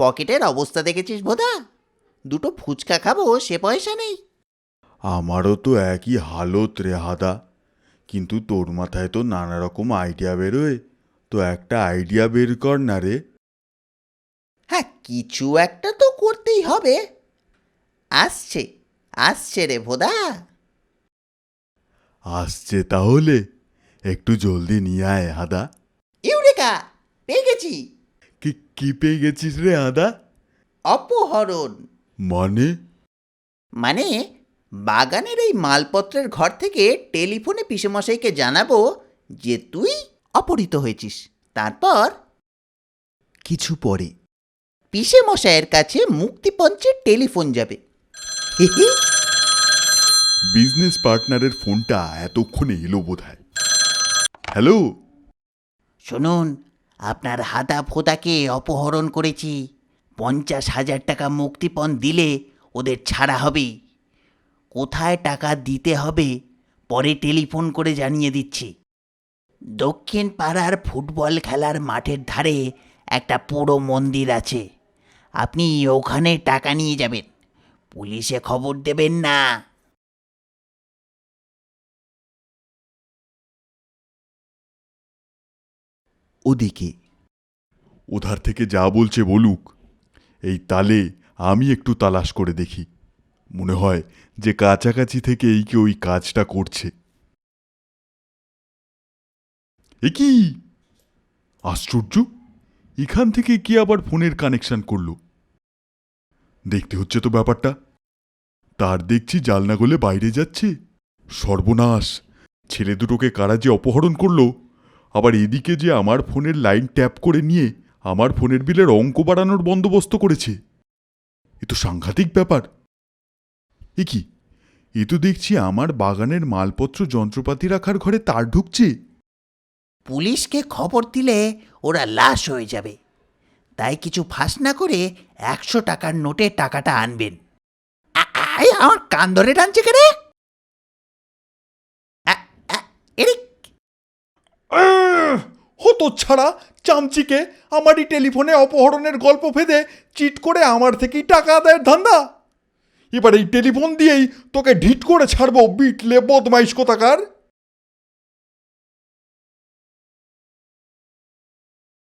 পকেটের অবস্থা দেখেছিস ভোদা? দুটো ফুচকা খাবো সে পয়সা নেই। আমারও তো একই হালত রে হাদা, কিন্তু তোর মাথায় তো নানা রকম আইডিয়া বেরোয়, তো একটা আইডিয়া বের কর না রে। হ্যাঁ, কিছু একটা তো করতেই হবে। আসছে আসছে রে ভোদা। আসছে তাহলে, একটু জলদি নিয়ে আয় হাদা। ইউরেকা, পেয়ে গেছি। কি কি পেয়ে গেছিস রে হাদা? অপহরণ। মানে? মানে বাগানের এই মালপত্রের ঘর থেকে টেলিফোনে পিসেমশাইকে জানাবো যে তুই অপহৃত হয়েছিস। তারপর কিছু পরে পিসেমশাইয়ের কাছে মুক্তিপঞ্চের টেলিফোন যাবে। বিজনেস পার্টনারের ফোনটা এতক্ষণে এলো বোধহয়। হ্যালো। শুনুন, আপনার হাদা ফোদাকে অপহরণ করেছি। 50,000 টাকা মুক্তিপণ দিলে ওদের ছাড়া হবে। কোথায় টাকা দিতে হবে পরে টেলিফোন করে জানিয়ে দিচ্ছি। দক্ষিণ পাড়ার ফুটবল খেলার মাঠের ধারে একটা পুরো মন্দির আছে, আপনি ওখানে টাকা নিয়ে যাবেন। পুলিশে খবর দেবেন না। ওদিকে ওধার থেকে যা বলছে বলুক, এই তালে আমি একটু তালাশ করে দেখি। মনে হয় যে কাছাকাছি থেকে এই কেউ ওই কাজটা করছে। এ কি আশ্চর্য, এখান থেকে কি আবার ফোনের কানেকশন করলো? দেখতে হচ্ছে তো ব্যাপারটা। তার দেখছি জালনা গলে বাইরে যাচ্ছে। সর্বনাশ, ছেলে দুটোকে কারা যে অপহরণ করলো, আবার এদিকে যে আমার ফোনের লাইন ট্যাপ করে নিয়ে আমার ফোনের বিলের অঙ্ক বাড়ানোর বন্দোবস্ত করেছে। এ তো সাংঘাতিক ব্যাপার। এ কি, এ তো দেখছি আমার বাগানের মালপত্র যন্ত্রপাতি রাখার ঘরে তার ঢুকছে। পুলিশকে খবর দিলে ওরা লাশ হয়ে যাবে, তাই কিছু ফাঁস না করে 100 টাকার নোটে টাকাটা আনবেন। আমার কান ধরে টানছে কেন? হতো ছাড়া চামচিকে আমারই টেলিফোনে অপহরণের গল্প ফেদে চিট করে আমার থেকেই টাকা আদায়ের ধান্দা। এবার এই টেলিফোন দিয়েই তোকে ঢিট করে ছাড়বো, বিটলে বদমাইশ কোথাকার।